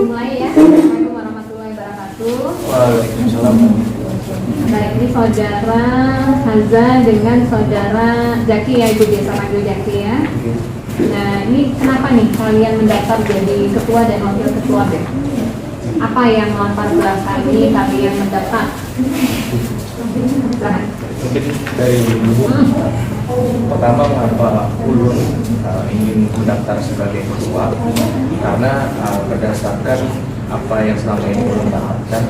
dimulai ya. Assalamualaikum warahmatullahi wabarakatuh. Waalaikumsalam. Baik, ini saudara Haza dengan saudara Jaki ya, Ibu biasa panggil Jaki ya. Nah, ini kenapa nih kalian mendaftar jadi ketua dan wakil ketua BEM? Apa yang melatar belakangi kalian mendaftar? Silahkan. Mungkin dari dulu, pertama mengapa Ulun ingin mendaftar sebagai ketua, karena berdasarkan apa yang selama ini Ulun dapatkan,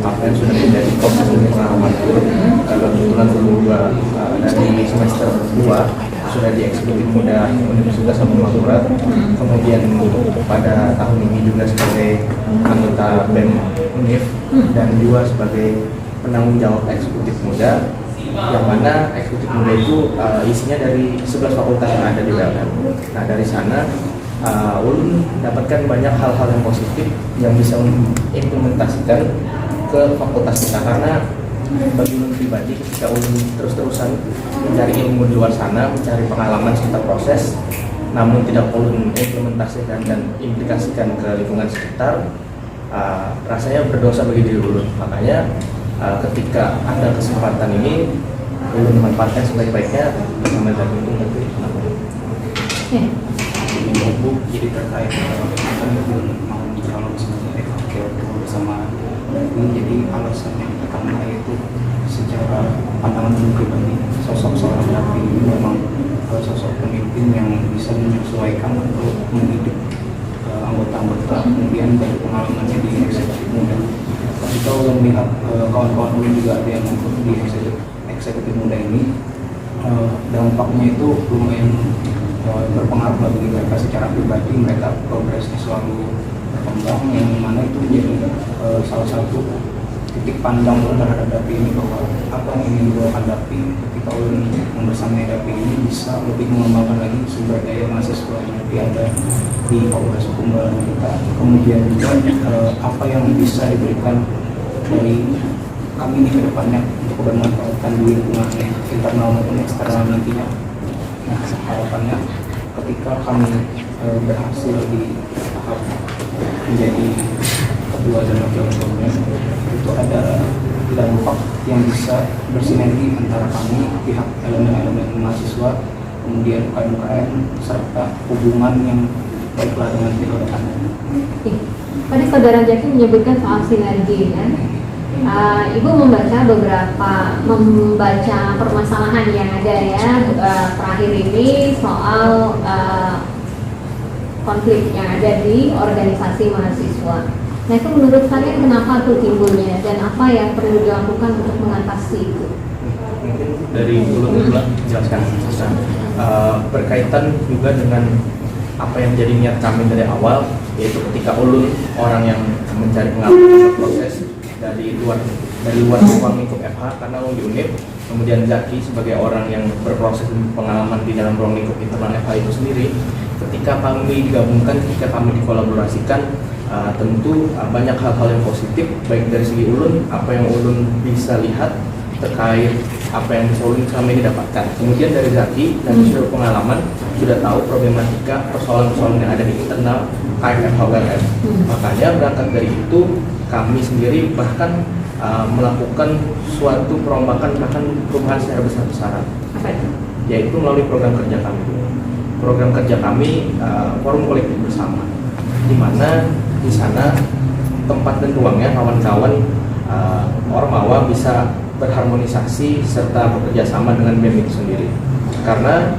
apa yang sudah menjadi proses dari pengalaman Ulun, kebetulan Ulun juga dari semester 2 sudah di eksekutif muda Universitas Samudra, kemudian pada tahun ini juga sebagai anggota BEM UNIF dan juga sebagai penanggung jawab eksekutif muda, yang mana eksekutif muda itu isinya dari 11 fakultas yang ada di BLM. Nah, dari sana Ulun mendapatkan banyak hal-hal yang positif yang bisa mengimplementasikan ke fakultas kita, karena bagi Ulun pribadi ketika Ulun terus-terusan mencari ilmu di luar sana, mencari pengalaman serta proses, namun tidak Ulun implementasikan dan implikasikan ke lingkungan sekitar, rasanya berdosa bagi diri Ulun. Makanya ketika ada kesempatan ini, Ulun memanfaatkan sebaik-baiknya bersama dengan itu nanti. Bu, jadi terkait kan mau dicalon sebagai wakil bersama ini, jadi alasan yang pertama yaitu secara pandangan pribadi, sosok seorang Dapi ini memang sosok pemimpin yang bisa menyesuaikan untuk mendidik anggota-anggota, kemudian dari pengalamannya di eksekutif muda. Kita udah melihat kawan-kawan Ulun juga ada yang ikut di eksekutif muda ini, dampaknya itu lumayan berpengaruh bagi mereka secara pribadi. Mereka progresnya selalu berkembang, yang mana itu menjadi salah satu titik pandang terhadap Dapi ini, bahwa apa yang ingin gue hadapi ketika Ulun membersamai Dapi ini bisa lebih mengembangkan lagi sumber daya mahasiswa yang ada di Fakultas Hukum kita. Kemudian juga apa yang bisa diberikan dari kami ini ke depannya untuk bermanfaatkan di lingkungan internal maupun eksternal nantinya. Nah, harapannya ketika kami berhasil di tahap menjadi ketua dan wakil ketuanya, itu ada dampak yang bisa bersinergi antara kami, pihak elemen-elemen mahasiswa, kemudian UKM-UKM, serta hubungan yang baiklah dengan pihak depan. Tadi saudara Jaki menyebutkan soal sinergi kan? Ibu membaca permasalahan yang ada ya terakhir ini soal konflik yang ada di organisasi mahasiswa. Nah, itu menurut kalian kenapa tuh timbulnya dan apa yang perlu dilakukan untuk mengatasi itu? Mungkin dari Ulun jelaskan berkaitan juga dengan apa yang menjadi niat kami dari awal, yaitu ketika Ulun orang yang mencari pengalaman proses dari luar ruang lingkup FH karena Ulun di UNIF, kemudian Zaki sebagai orang yang berproses pengalaman di dalam ruang lingkup internal FH itu sendiri. Ketika kami digabungkan, ketika kami dikolaborasikan, tentu banyak hal-hal yang positif, baik dari segi Ulun, apa yang Ulun bisa lihat terkait apa yang bisa Ulun selama ini dapatkan. Kemudian dari Zaki, dan sudah pengalaman, sudah tahu problematika persoalan-persoalan yang ada di internal KFF HWLM. Makanya berangkat dari itu, kami sendiri bahkan melakukan suatu perombakan, bahkan perubahan secara besar-besaran, yaitu melalui program kerja kami. Program kerja kami forum kolektif bersama, di mana di sana tempat dan ruangnya kawan-kawan Ormawa bisa berharmonisasi serta bekerja sama dengan BEM itu sendiri. Karena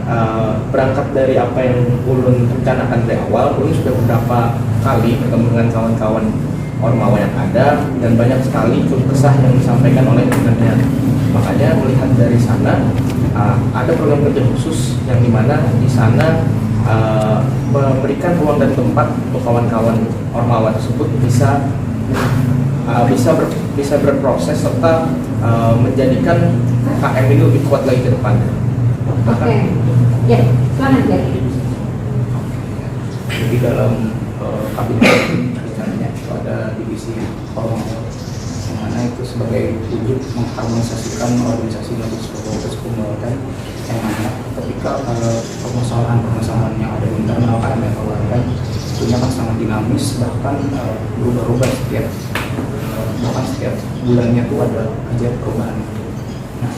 berangkat dari apa yang Ulun rencanakan dari awal, Ulun sudah beberapa kali bertemu dengan kawan-kawan Ormawa yang ada, dan banyak sekali keluh kesah yang disampaikan oleh teman-temannya. Makanya melihat dari sana ada program kerja khusus yang dimana di sana memberikan ruang dan tempat untuk kawan-kawan Ormawa tersebut bisa berproses serta menjadikan KM ini lebih kuat lagi ke depan. Oke, ya, silakan Jaki. Di dalam kabinet rencananya itu ada divisi Ormawa, yang mana itu sebagai wujud mengharmonisasikan organisasi mahasiswa Fakultas Hukum yang mana ketika permasalahan yang ada di internal KM tentunya kan sangat dinamis, bahkan berubah-ubah bahkan setiap bulannya tuh ada aja perubahan. Nah,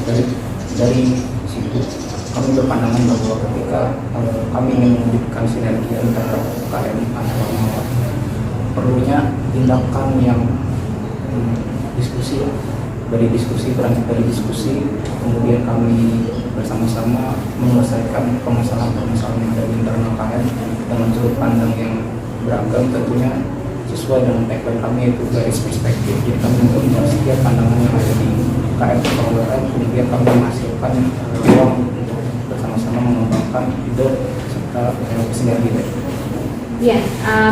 dari situ kami berpandangan bahwa ketika kami ingin mewujudkan sinergi antara UKM atau Ormawa, perlunya tindakan yang diskusi, dari diskusi berlanjut dari diskusi, kemudian kami bersama-sama menyelesaikan permasalahan-permasalahan yang ada di internal UKM dengan sudut pandang yang beragam, tentunya sesuai dengan tagline kami yaitu garis perspektif. Jadi kami mempunyai setiap pandangan yang ada di UKM atau OLM, kemudian kami menghasilkan ruang untuk bersama-sama mengembangkan ide serta sinergi. Ya,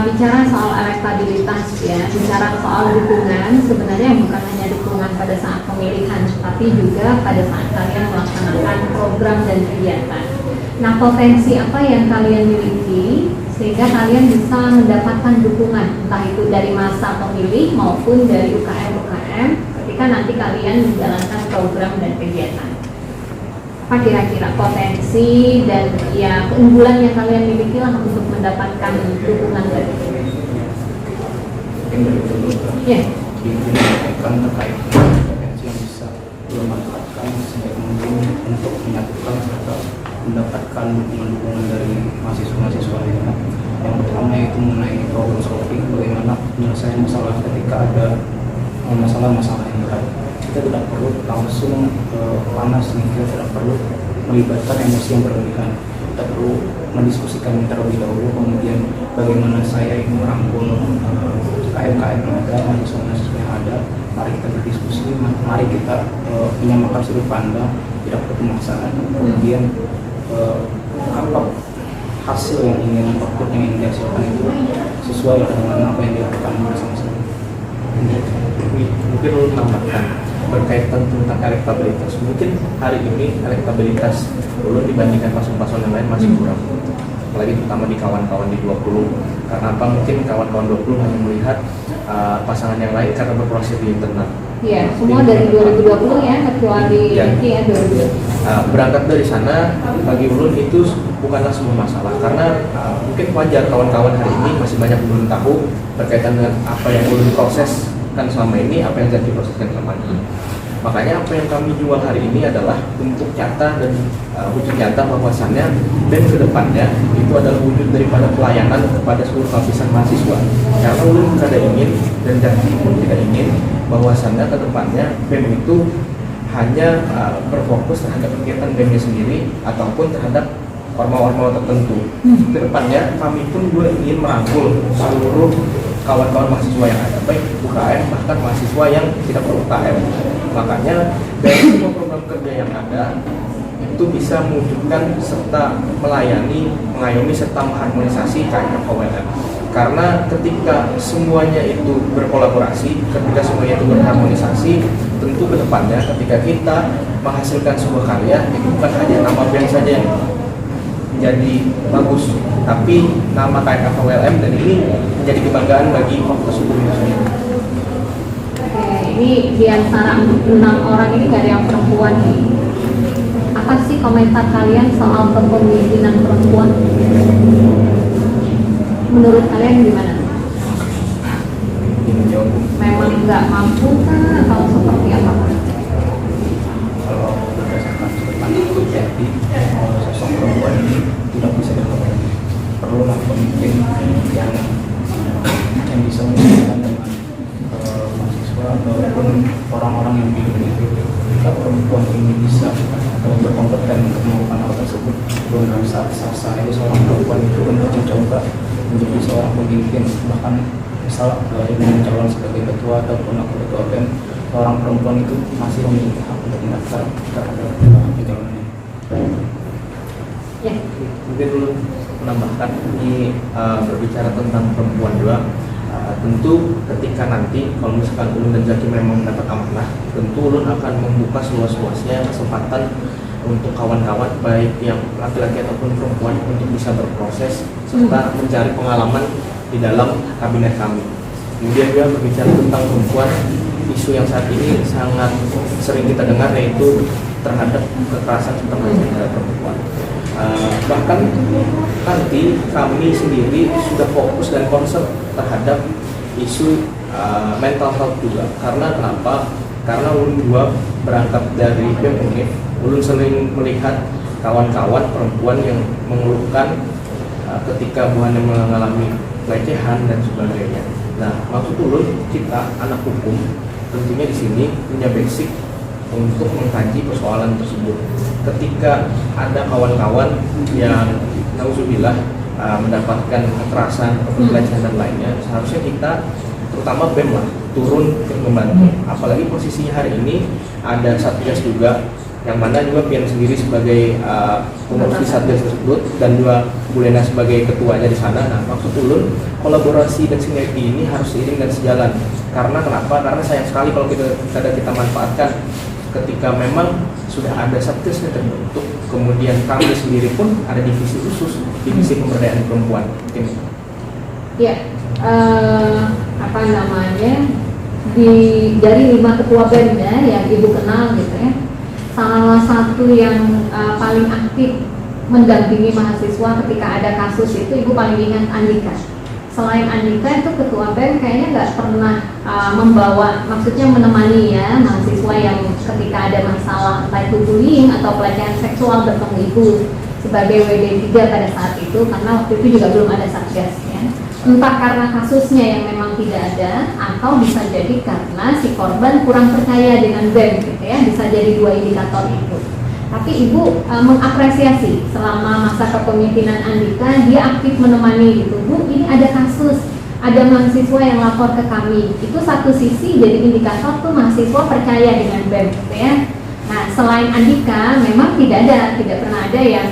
bicara soal elektabilitas ya, bicara soal dukungan, sebenarnya bukan hanya dukungan pada saat pemilihan, tapi juga pada saat kalian melaksanakan program dan kegiatan. Nah, potensi apa yang kalian miliki sehingga kalian bisa mendapatkan dukungan, entah itu dari masa pemilih maupun dari UKM-UKM ketika nanti kalian menjalankan program dan kegiatan. Apa kira-kira potensi dan ya keunggulan yang kalian miliki lah untuk mendapatkan dukungan dari ya. Kan terkait potensi yang bisa dimanfaatkan sebaik mungkin untuk menyatukan serta mendapatkan dukungan dari mahasiswa-mahasiswa lainnya. Yang pertama itu mengenai problem solving, bagaimana penyelesaian masalah ketika ada masalah-masalah yang berat. Kita tidak perlu langsung panas, kita tidak perlu melibatkan emosi yang berlebihan. Kita perlu mendiskusikan terlebih dahulu, kemudian bagaimana saya ingin merangkul KM-KM yang ada, mahasiswa-mahasiswa yang ada. Mari kita berdiskusi, mari kita menyamakan sudut pandang, tidak perlu pemaksaan. Kemudian apa hasil yang ingin output yang ingin dihasilkan itu sesuai dengan apa yang dilakukan bersama-sama. Mungkin lu tambahkan berkaitan tentang elektabilitas. Mungkin hari ini elektabilitas ulun dibandingkan paslon-paslon yang lain masih kurang, apalagi terutama di kawan-kawan di 20. Karena apa? Mungkin kawan-kawan 20 hanya melihat pasangan yang lain karena berproses di internal. Iya, semua dari 2020 ya, kecuali ya 2020. Berangkat dari sana, bagi ulun itu bukanlah sebuah masalah, karena mungkin wajar kawan-kawan hari ini masih banyak belum tahu berkaitan dengan apa yang ulun proses kan selama ini, apa yang jadi diproseskan selama ini. Makanya apa yang kami jual hari ini adalah bentuk nyata dan wujud nyata bahwasannya dan kedepannya itu adalah wujud daripada pelayanan kepada seluruh lapisan mahasiswa. Karena ulun tidak ingin dan Jaki pun tidak ingin bahwasannya kedepannya BEM itu hanya berfokus terhadap kegiatan BEM-nya sendiri ataupun terhadap ormawa-ormawa tertentu. Kedepannya kami pun juga ingin merangkul seluruh kawan-kawan mahasiswa yang ada, baik UKM bahkan mahasiswa yang tidak UKM. Makanya dari semua program kerja yang ada itu bisa mewujudkan serta melayani, mengayomi serta mengharmonisasi KM OLM. Karena ketika semuanya itu berkolaborasi, ketika semuanya itu berharmonisasi, tentu kedepannya ketika kita menghasilkan sebuah karya itu bukan hanya nama BEM saja yang menjadi bagus, tapi nama KM OLM dan ini menjadi kebanggaan bagi fakultas hukum itu sendiri. Oke, ini di antara 6 orang ini gak ada yang perempuan nih. Apa sih komentar kalian soal kepemimpinan perempuan? Menurut kalian gimana? Memang nggak mampu kah atau seperti apa? Kalau berdasarkan sudut pandang itu jadi sosok perempuan ini tidak bisa dilakukan. Perlulah pemimpin yang bisa menyesuaikan dengan mahasiswa ataupun orang-orang yang di itu. Jika perempuan ini bisa berkompeten untuk melakukan hal tersebut, dengan sah-sah itu seorang perempuan itu untuk mencoba menjadi seorang pemimpin, bahkan misal dengan calon sebagai ketua ataupun aku ketua BEM, seorang perempuan itu masih memiliki hak untuk mendaftar terhadap pencalonannya. Ya. Mungkin dulu menambahkan ini berbicara tentang perempuan juga. Tentu ketika nanti kalau misalkan Ulun dan Jaki memang mendapat amanah, tentu Ulun akan membuka seluas-luasnya kesempatan untuk kawan-kawan baik yang laki-laki ataupun perempuan untuk bisa berproses serta mencari pengalaman di dalam kabinet kami. Kemudian juga berbicara tentang perempuan, isu yang saat ini sangat sering kita dengar yaitu terhadap kekerasan terhadap perempuan. Bahkan nanti kami sendiri sudah fokus dan concern terhadap isu mental health juga. Karena kenapa? Karena ulun juga berangkat dari BEM UNIF, ulun sering melihat kawan-kawan perempuan yang mengeluhkan ketika buahnya mengalami pelecehan dan sebagainya. Nah, maksud ulun kita anak hukum tentunya di sini punya basic untuk mengkaji persoalan tersebut. Ketika ada kawan-kawan yang nauzubillah mendapatkan kekerasan atau pelecehan dan lainnya, seharusnya kita terutama BEM lah turun untuk membantu. Apalagi posisinya hari ini ada Satgas juga, yang mana juga Pian sendiri sebagai pengurus di Satgas tersebut dan juga Bu Lena sebagai ketuanya di sana. Nah, maksud ulun kolaborasi dan sinergi ini harus seiring dan sejalan. Karena kenapa? Karena sayang sekali kalau kita manfaatkan ketika memang sudah ada Satgas yang terbentuk, kemudian kami sendiri pun ada divisi khusus, divisi pemberdayaan perempuan. Ya, apa namanya, dari 5 ketua BEM ya yang Ibu kenal gitu ya, salah satu yang paling aktif mendampingi mahasiswa ketika ada kasus itu Ibu paling ingat Andika. Selain Andika itu ketua BEM kayaknya nggak pernah membawa, maksudnya menemani ya mahasiswa yang ketika ada masalah entah itu bullying atau pelecehan seksual bertemu Ibu sebagai WD3 pada saat itu, karena waktu itu juga belum ada Satgas ya. Entah karena kasusnya yang memang tidak ada, atau bisa jadi karena si korban kurang percaya dengan BEM gitu ya, bisa jadi 2 indikator itu. Tapi Ibu mengapresiasi selama masa kepemimpinan Andika, dia aktif menemani gitu. Bu, ini ada kasus, ada mahasiswa yang lapor ke kami. Itu satu sisi jadi indikator tuh mahasiswa percaya dengan BEM gitu ya. Nah, selain Andika, memang tidak pernah ada yang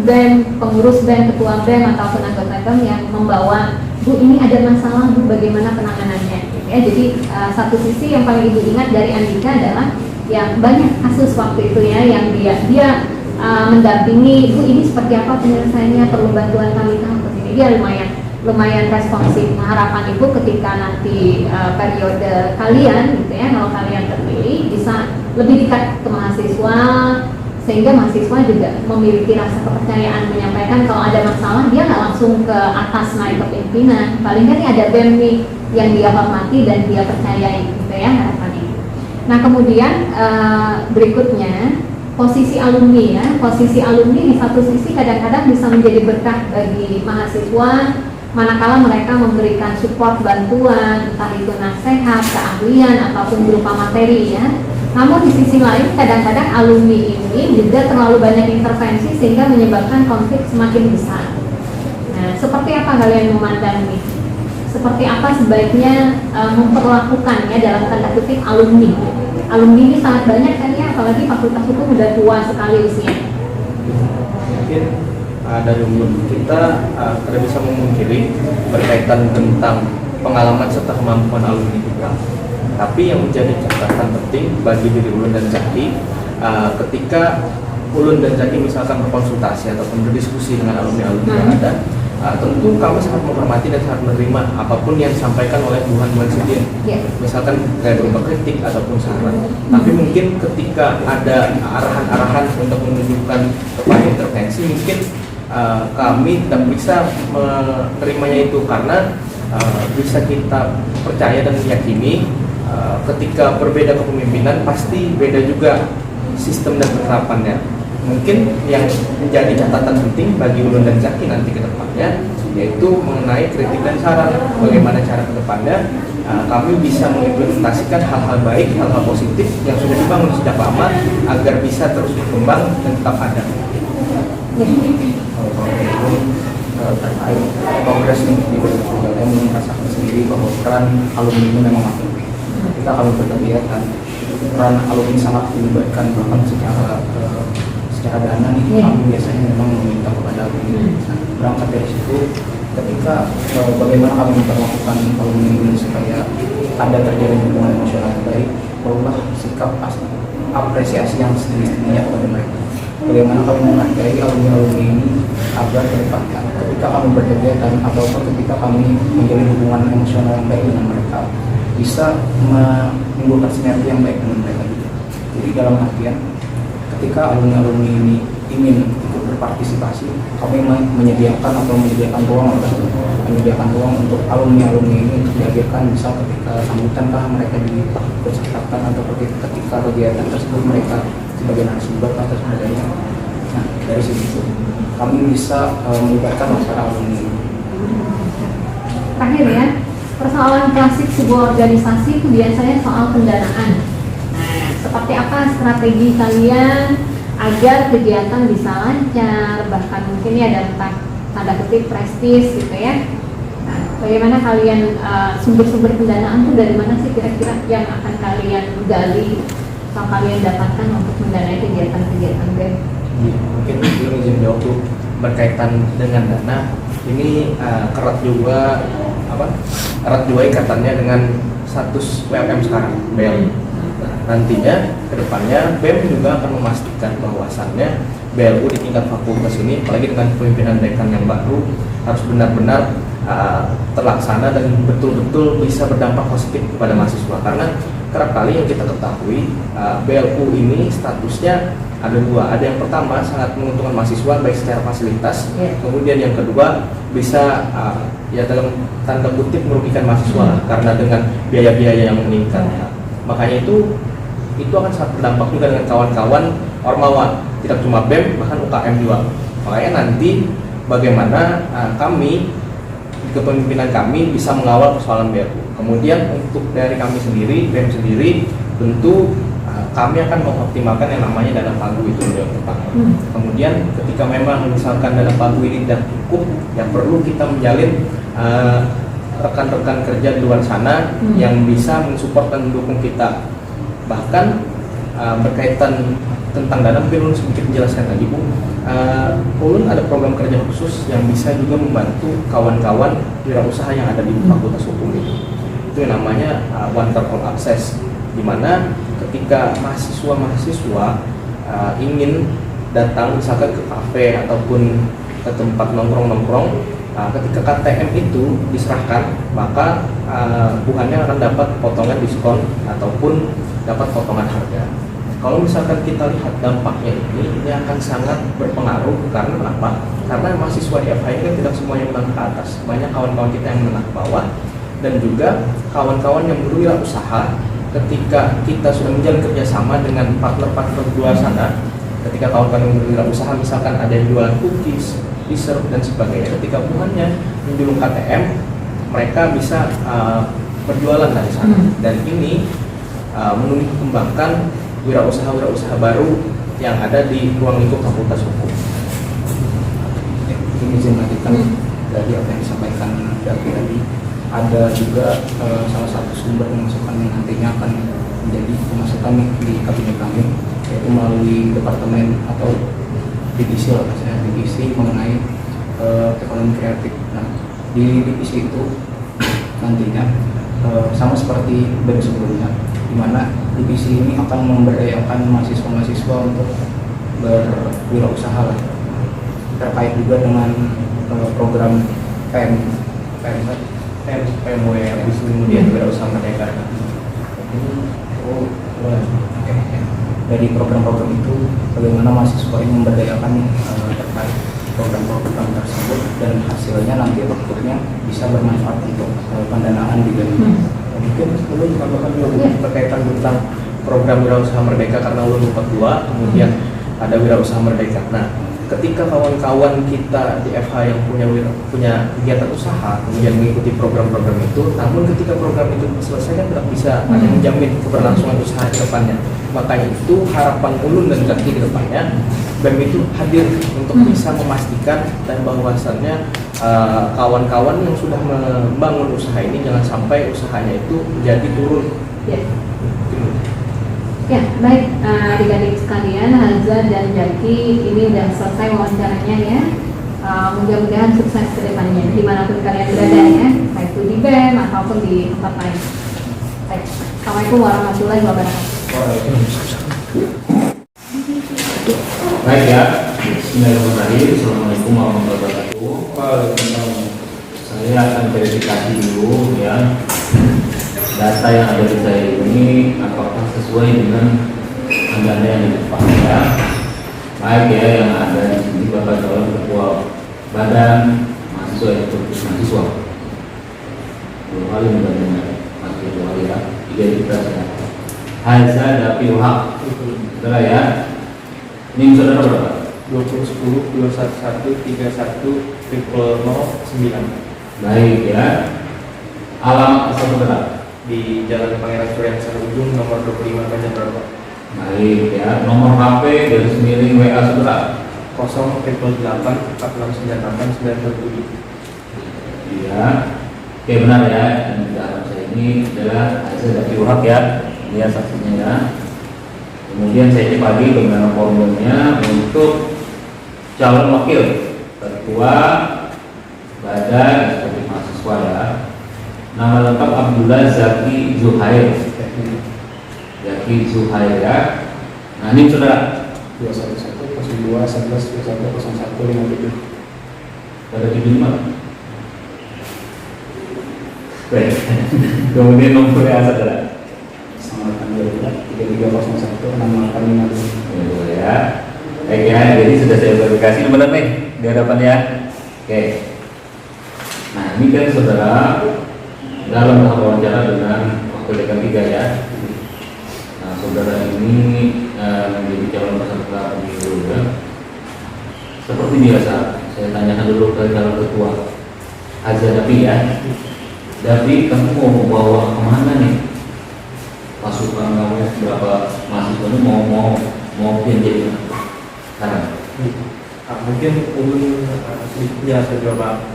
BEM, pengurus BEM, ketua BEM ataupun anggota BEM yang membawa, Bu ini ada masalah, Bu bagaimana penanganannya gitu ya. Jadi satu sisi yang paling Ibu ingat dari Andika adalah yang banyak kasus waktu itu ya, yang dia mendampingi, Bu ini seperti apa penyelesaiannya, perlu bantuan kami ke sini. Dia lumayan responsif. Nah, harapan Ibu ketika nanti periode kalian gitu ya, kalau kalian terpilih bisa lebih dekat ke mahasiswa, sehingga mahasiswa juga memiliki rasa kepercayaan menyampaikan kalau ada masalah, dia nggak langsung ke atas naik ke pimpinan, paling nggak ada BEM nih yang dia hormati dan dia percayai gitu ya, harapannya. Nah, kemudian berikutnya posisi alumni ya, posisi alumni di satu sisi kadang-kadang bisa menjadi berkah bagi mahasiswa manakala mereka memberikan support bantuan, entah itu nasihat, keahlian ataupun berupa materi ya. Namun di sisi lain kadang-kadang alumni ini juga terlalu banyak intervensi sehingga menyebabkan konflik semakin besar. Nah, seperti apa kalian memandang ini? Seperti apa sebaiknya memperlakukan ya dalam tanda kutip alumni? Alumni ini sangat banyak kan ya, apalagi fakultas hukum udah tua sekali usia. Mungkin dari dulu kita tidak bisa memungkiri berkaitan tentang pengalaman serta kemampuan alumni juga. Tapi yang menjadi catatan penting bagi diri Ulun dan Zaki, ketika Ulun dan Zaki misalkan berkonsultasi ataupun berdiskusi dengan alumni-alumni yang ada, tentu kami sangat menghormati dan sangat menerima apapun yang disampaikan oleh Buhan sendiri. Misalkan kayak berupa kritik ataupun saran. Tapi mungkin ketika ada arahan-arahan untuk menunjukkan kepada intervensi, mungkin kami tidak bisa menerimanya itu karena bisa kita percaya dan meyakini ketika berbeda kepemimpinan pasti beda juga sistem dan penerapannya. Mungkin yang menjadi catatan penting bagi Ulun dan Zaki nanti ke depannya yaitu mengenai kritik dan saran, bagaimana cara ke depannya kami bisa mengimplementasikan hal-hal baik, hal-hal positif yang sudah dibangun sejak lama agar bisa terus berkembang dan tetap ada. Terkait kongres ini juga yang merasakan sendiri bahwa peran alumni ini memang makin kita kalau berkegiatan peran alumni sangat dilibatkan, bahkan secara dana nih kami biasanya memang meminta kepada alumni. Berangkat dari situ, ketika bagaimana kami memperlakukan alumni ini supaya ada terjadi hubungan emosional yang baik, barulah sikap apresiasi yang setinggi-tingginya kepada mereka. Bagaimana kami menghargai alumni-alumni ini agar kedepannya ketika kami berkegiatan ataupun ketika kami menjalin hubungan emosional yang baik dengan mereka bisa menimbulkan sinergi yang baik dengan mereka juga. Jadi dalam artian ketika alumni-alumni ini ingin ikut berpartisipasi, kami menyediakan ruang untuk alumni ini untuk dihadirkan, misal ketika sambutan kah mereka dipersyaratkan atau ketika kegiatan tersebut mereka sebagai narasumber atau sebagainya. Nah, dari situ kami bisa melibatkan para alumni. Terakhir ya, persoalan klasik sebuah organisasi itu biasanya soal pendanaan. Nah, seperti apa strategi kalian agar kegiatan bisa lancar, bahkan mungkin ya dalam tanda kutip prestis gitu ya. Nah, bagaimana kalian sumber-sumber pendanaan itu dari mana sih kira-kira yang akan kalian gali atau kalian dapatkan untuk mendanai kegiatan-kegiatan BEM? Mungkin belum izin jawab tuh berkaitan dengan dana ini erat juga ikatannya dengan status UMM sekarang BEM. Nantinya kedepannya BEM juga akan memastikan bahwasannya BLU di tingkat fakultas ini, apalagi dengan pemimpinan dekan yang baru, harus benar-benar terlaksana dan betul-betul bisa berdampak positif kepada mahasiswa. Karena kerap kali yang kita ketahui BLU ini statusnya ada dua. Ada yang pertama sangat menguntungkan mahasiswa baik secara fasilitas, kemudian yang kedua bisa ya dalam tanda kutip merugikan mahasiswa karena dengan biaya-biaya yang meningkat. Makanya itu akan sangat berdampak juga dengan kawan-kawan Ormawa, tidak cuma BEM, bahkan UKM juga. Makanya nanti bagaimana kami, kepemimpinan kami bisa mengawal persoalan BLU. Kemudian untuk dari kami sendiri, BEM sendiri, tentu kami akan mengoptimalkan yang namanya dana pagu itu yang pertama. Kemudian ketika memang misalkan dana pagu ini tidak cukup, ya perlu kita menjalin rekan-rekan kerja di luar sana yang bisa mensupport dan mendukung kita. Bahkan berkaitan tentang dana, mungkin Ulun sedikit menjelaskan lagi Bu. Ulun ada program kerja khusus yang bisa juga membantu kawan-kawan wirausaha yang ada di Fakultas Hukum ini. Itu yang namanya One for All Access, di mana ketika mahasiswa ingin datang misalkan ke kafe ataupun ke tempat nongkrong-nongkrong, ketika KTM itu diserahkan, maka buahnya akan dapat potongan diskon ataupun dapat potongan harga. Kalau misalkan kita lihat dampaknya ini akan sangat berpengaruh. Karena kenapa? Karena mahasiswa di FH ini kan tidak semuanya menengah ke atas, banyak kawan-kawan kita yang menengah ke bawah, dan juga kawan-kawan yang berwirausaha. Ketika kita sudah menjalin kerjasama dengan partner-partner di luar sana, ketika kawan-kawan yang berwirausaha misalkan ada yang jualan cookies, dessert dan sebagainya, ketika buahnya menjulung KTM, mereka bisa berjualan dari sana. Dan ini menunjukkan kembangkan wirausaha-wirausaha baru yang ada di ruang lingkup Fakultas Hukum. Ini izin lanjutkan dari apa yang disampaikan tadi. Ada juga salah satu sumber pemasukan yang nantinya akan menjadi pemasukan di kabinet kami, yaitu melalui departemen atau divisi mengenai ekonomi kreatif. Nah, di divisi itu nantinya sama seperti dari sebelumnya, di mana divisi ini akan memberdayakan mahasiswa-mahasiswa untuk berwirausaha terkait juga dengan program PMW kemudian wirausaha merdeka. Dari program-program itu bagaimana mahasiswa ini memberdayakan terkait program-program tersebut, dan hasilnya nanti outputnya bisa bermanfaat untuk pendanaan di BEM. Mungkin Ulun tambahkan juga berkaitan tentang program wirausaha merdeka, karena Ulun 42 kemudian ada wirausaha merdeka. Nah, ketika kawan-kawan kita di FH yang punya kegiatan usaha kemudian mengikuti program-program itu, namun ketika program itu selesai kan tidak bisa ada menjamin keberlangsungan usaha ke depannya. Makanya itu harapan Ulun dan Zaki ke depannya, BEM itu hadir untuk bisa memastikan dan bahwasannya kawan-kawan yang sudah membangun usaha ini jangan sampai usahanya itu menjadi turun. Ya, baik adik-adik sekalian, Hazza dan Zaki, ini sudah selesai wawancaranya ya. Mudah-mudahan sukses ke depannya dimanapun kalian berada ya, baik itu di BEM ataupun di tempat lain. Baik, Assalamualaikum warahmatullahi wabarakatuh. Baik ya, bismillahirrahmanirrahim. Assalamualaikum warahmatullahi wabarakatuh. Saya akan verifikasi dulu ya, data yang ada di saya ini apakah sesuai dengan anggaran yang di depan ya. Baik ya, yang ada di sini Bapak badan mahasiswa eksekutif mahasiswa. 2 kali badannya masih 2 kali ya, identitas ya. Haza Dapi Hak, saudara ya. Ini saudara berapa? 2010 211 31 009 Baik ya. Alamat asal saudara? di Jalan Pangeran Suryansah Ujung nomor 25 Banjarbaru. Baik ya. Nomor HP garis miring WA saudara? 088 4698 927. Iya. Oke, benar ya. Yang di dalam saya ini adalah hasil dari Hak ya. Lihat saksinya ya. Kemudian saya cek lagi bagaimana formulanya untuk calon wakil ketua badan eksekutif mahasiswa ya. Nama lengkap Abdullah Zaki Zuhair. Zaki Zuhair ya. Nah ini saudara 211 02 11 21 01 57. pada di mana? Baik. Kemudian nomornya saudara. Sama tanggal 3301 6852. Ya. Baik ya, jadi sudah saya verifikasi ini benar nih di hadapan ya. Oke. Nah ini kan saudara dalam tahap wawancara dengan wakil dekan 3 ya. Nah saudara ini menjadi calon peserta pemilu ya. Seperti biasa, saya tanyakan dulu ke calon ketua Haza Dapi ya. Dapi, kamu mau bawa kemana nih pasukan kamu, berapa mahasiswa ini mau jadi sekarang? Mungkin ulun sedikitnya saya jawab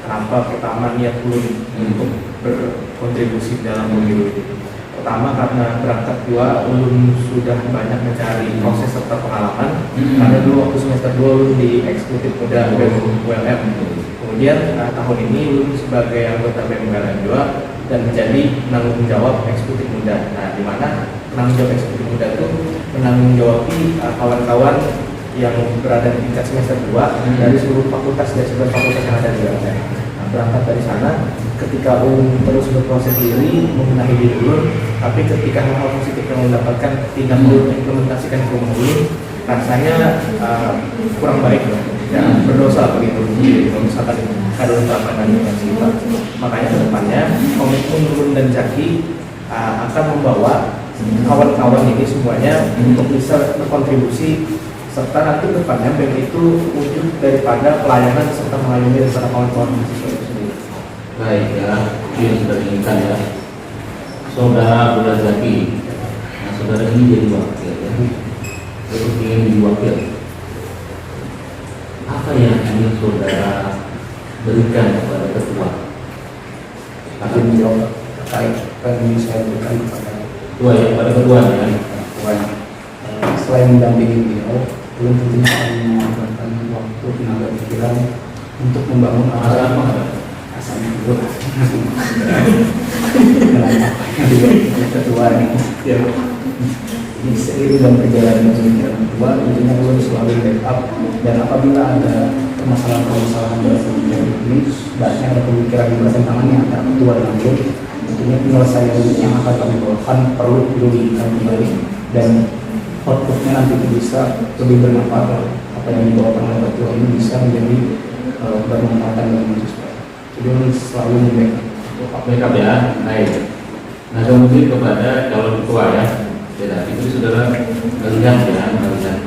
kenapa pertama niat ulun untuk berkontribusi dalam pemilu ini. Pertama karena berangkat juga ulun sudah banyak mencari proses serta pengalaman karena dulu waktu semester 2 ulun di eksekutif muda ULM. Kemudian tahun ini ulun sebagai anggota BEM ULM juga dan menjadi penanggung jawab eksekutif muda. Nah, di mana penanggung jawab eksekutif muda itu menanggung jawabi kawan-kawan yang berada di tingkat semester 2 dari seluruh fakultas dan 11 fakultas yang ada di ULM. Nah, berangkat dari sana, ketika ulun terus berproses diri, membenahi diri ulun, tapi ketika hal-hal positif yang ulun dapatkan tidak ulun implementasikan ke rumah ulun, rasanya kurang baik loh. Ya, berdosa begitu. Kalau misalkan ada terapkan dengan sifat, makanya kedepannya komitmen ulun dan Zaki akan membawa kawan-kawan ini semuanya untuk bisa berkontribusi serta nanti depannya BEM itu wujud daripada pelayanan serta melayani daripada kawan-kawan mahasiswa itu sendiri. Baik ya, itu yang sudah diinginkan ya. Saudara Abdullah Zaki, nah saudara ini jadi wakil ya. Terus ingin jadi wakil. Apa yang ingin saudara berikan kepada ketua? Akan menjawab terkait apa yang ingin saya berikan kepada Ketua ya, pada ketua ya. ketua. Selain mendampingi beliau, belum tentunya akan mengorbankan waktu, tenaga pikiran untuk membangun Masalah apa? asalnya dulu. Dengan apa yang dibuat oleh ketua ini. Ya. Ini seiring dengan perjalanan pemikiran ketua, tentunya belum selalu backup dan apabila ada permasalahan dalam pemikiran ini, sebaiknya ada pemikiran yang bertentangan antara ketua dan anggota. Tentunya penyelesaian yang akan kami bawakan perlu dilakukan kembali dan outputnya nanti bisa lebih bermanfaat. Apa yang dibawakan oleh ketua ini bisa menjadi bermanfaat bagi mahasiswa. Jadi selalu Backup ya, baik. Nah kemudian kepada calon ketua ya. Tidak, itu saudara melihat ya, melihat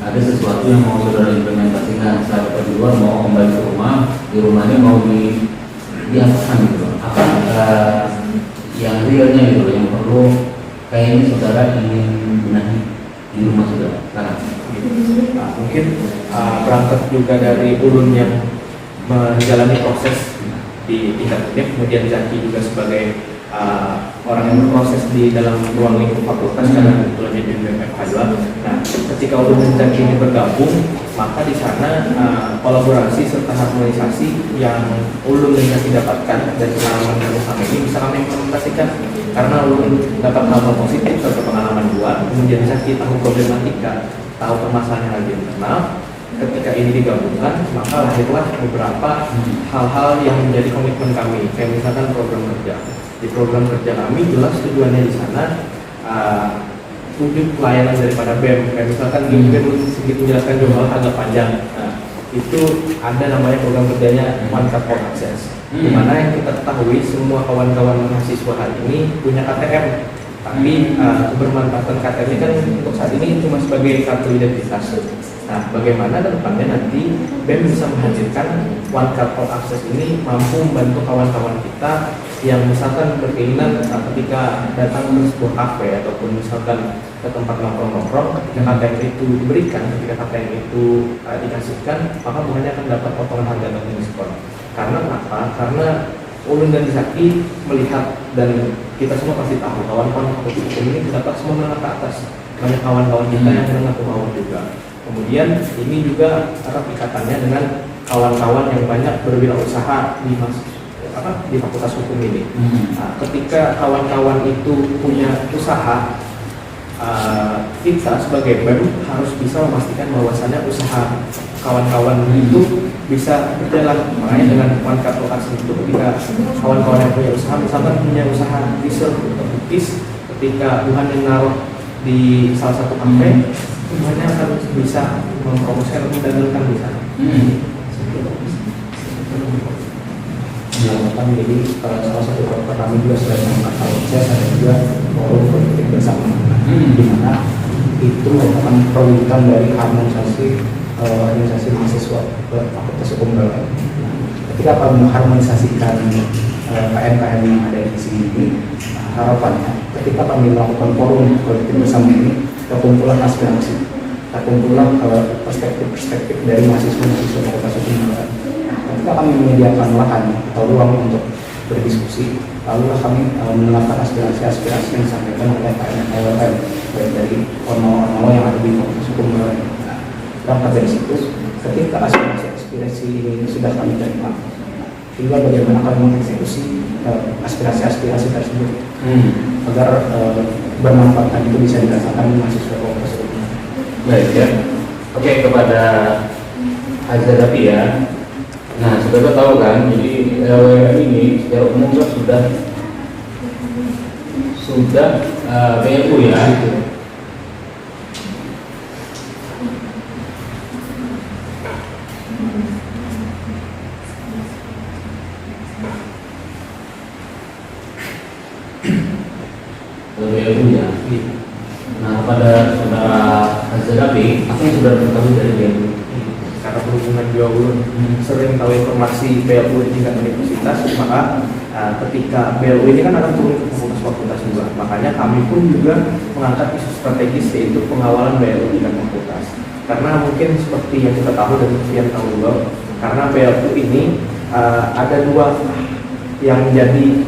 ada sesuatu yang mau saudara implementasikan saat di luar mau kembali ke rumah, di rumahnya mau diapakan gitu, apa yang realnya gitu, yang perlu kayaknya saudara ingin benahi di rumah saudara sekarang. Nah, mungkin berangkat juga dari ulun yang menjalani proses di tingkat BEM, kemudian Zaki juga sebagai orang yang berproses di dalam ruang lingkup fakultas karena kebetulan jadi BEM FH2. Nah, ketika ulun dan Zaki ini bergabung, maka di sana kolaborasi serta harmonisasi yang ulun dan Zaki dapatkan dari pengalaman yang sama ini bisa kami implementasikan karena ulun dapat hal-hal positif serta pengalaman dua, kemudian Zaki tahu problematika, tahu permasalahan yang lagi internal. Ketika ini digabungkan, maka lahirlah beberapa hal-hal yang menjadi komitmen kami. Kayak misalkan program kerja. Di program kerja kami jelas tujuannya di sana wujud pelayanan daripada BEM. Kayak misalkan di BEM sedikit menjelaskan jumlah agak panjang. Nah, itu ada namanya program kerjanya One Card All Access, di mana yang kita ketahui semua kawan-kawan mahasiswa hari ini punya KTM, tapi kebermanfaatan KTM ini kan untuk saat ini cuma sebagai kartu identitas. Nah, bagaimana ke depannya nanti BEM bisa menghadirkan One Card All Access ini mampu membantu kawan-kawan kita yang misalkan berkeinginan ketika datang ke sebuah kafe ataupun misalkan ke tempat nongkrong-nongkrong, ketika KTM itu diberikan, ketika KTM itu dikasihkan, maka bukannya akan dapat potongan harga atau diskon. Karena apa? Karena Ulun dan Zaki melihat, dan kita semua pasti tahu kawan-kawan fakultas hukum ini dapat semua menengah ke atas, banyak kawan-kawan kita yang menengah ke bawah juga. Kemudian ini juga erat ikatannya dengan kawan-kawan yang banyak berwirausaha di fakultas hukum ini. Nah, ketika kawan-kawan itu punya usaha, kita sebagai BEM harus bisa memastikan bahwasannya usaha kawan-kawan itu bisa berjalan. Makanya dengan One Card All Access itu, ketika kawan-kawan yang punya usaha, misalkan punya usaha dessert atau cookies, ketika Tuhan yang naruh di salah satu kafe, semuanya akan bisa mempromosikan atau mendagangkan di sana. Jadi salah satu program kami juga selain mengangkat proses, ada juga forum politik bersama, di mana itu merupakan perwujudan dari harmonisasi organisasi mahasiswa fakultas hukum Belanda. Ketika kami mengharmonisasikan KM-KM yang ada di sini, harapannya ketika kami melakukan forum politik bersama ini, terkumpulan aspirasi, terkumpulan perspektif dari mahasiswa-mahasiswa fakultas hukum Belanda. Ketika kami menyediakan lahan atau ruang untuk berdiskusi, lalu kami mendengarkan aspirasi-aspirasi yang disampaikan oleh KM-KM, baik dari ono-ono yang ada di fakultas hukum Belanda. Berangkat dari situ, ketika aspirasi ini sudah kami terima, tinggal bagaimana kami mengeksekusi aspirasi-aspirasi tersebut agar bermanfaat itu bisa dirasakan mahasiswa fakultas hukum. Baik ya. Oke, kepada Azhar Rafi ya. Nah, saudara tahu kan, jadi LWM ini secara umum kan sudah BLU ya. BLU ya. Nah, pada saudara Azhar Rafi, apa yang sudah diketahui dari BLU? Karena berhubungan juga Ulun sering tahu informasi BLU di tingkat universitas, maka ketika BLU ini kan akan turun ke fakultas juga, makanya kami pun juga mengangkat isu strategis, yaitu pengawalan BLU di tingkat fakultas. Karena mungkin seperti yang kita tahu dan yang tahu juga, karena BLU ini ada dua yang menjadi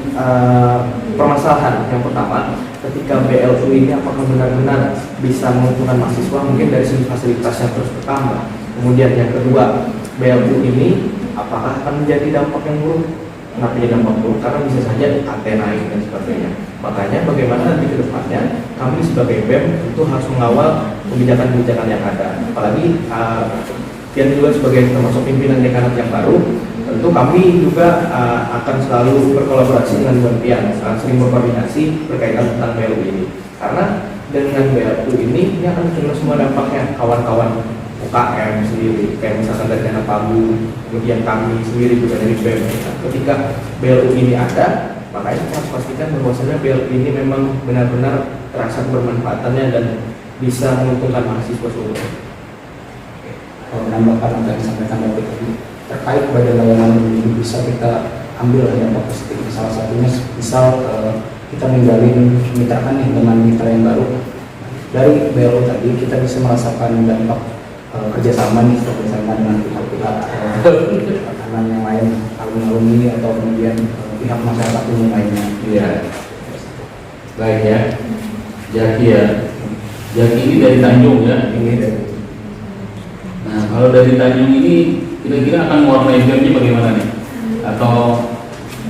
permasalahan. Yang pertama, ketika BLU ini apakah benar-benar bisa menguntungkan mahasiswa, mungkin dari segi fasilitas yang terus bertambah. Kemudian yang kedua, BLU ini apakah akan menjadi dampak yang buruk? Kenapa jadi dampak buruk? Karena bisa saja UKT naik dan sebagainya. Makanya bagaimana nanti ke depannya kami sebagai BEM itu harus mengawal kebijakan-kebijakan yang ada. Apalagi yang juga sebagai termasuk pimpinan dekanat yang baru, tentu kami juga akan selalu berkolaborasi dengan Dewan, sering berkoordinasi berkaitan tentang BLU ini. Karena dengan BLU ini akan kena semua dampaknya, kawan-kawan UKM sendiri, kayak misalkan dari dana pagu, kemudian kami sendiri juga dari BEM. Ketika BLU ini ada, makanya kita harus pastikan bahwasanya BLU ini memang benar-benar terasa kebermanfaatannya dan bisa menguntungkan mahasiswa seluruhnya. Kalau menambahkan apa yang disampaikan Bapak tadi terkait badan layanan ini, bisa kita ambil dampak positif. Salah satunya misal kita menjalin kemitraan dengan mitra yang baru. Dari BLU tadi kita bisa merasakan dampak kerjasama dengan pihak-pihak kanan yang lain, alumni atau kemudian pihak masyarakat umum lainnya. Iya. Baik ya. Jaki ya. Jaki ini dari Tanjung ya. Ini dari Nah, kalau dari Tanjung ini kira-kira akan mewarnai BEM-nya bagaimana nih? Atau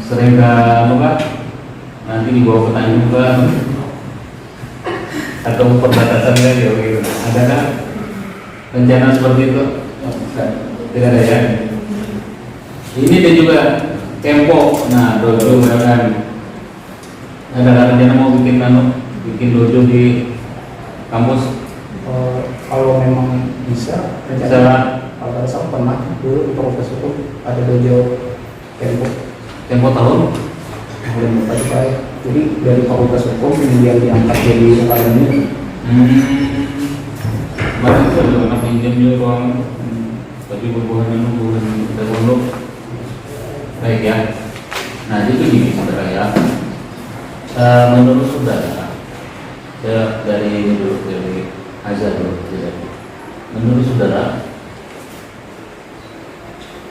sering nanti dibawa ke Tanjung kan? Atau perbatasan ya gitu. Ada kan rencana seperti itu? Tidak ada ya. Ini dan juga Kempo. Nah, dojo misalkan ada rencana mau bikin dojo di kampus. kalau memang bisa Bisa. kalau ada pernah dulu di Fakultas Hukum ada dojo Tempo tahun? dan tadi saya jadi dari Fakultas Hukum kemudian diangkat jadi akademi. Kemarin itu ada anak pinjam juga ruang, tapi bukan kita pondok. Baik ya. Nah itu gini saudara ya. Menurut saudara, saya dari Azhar dulu. Menurut saudara,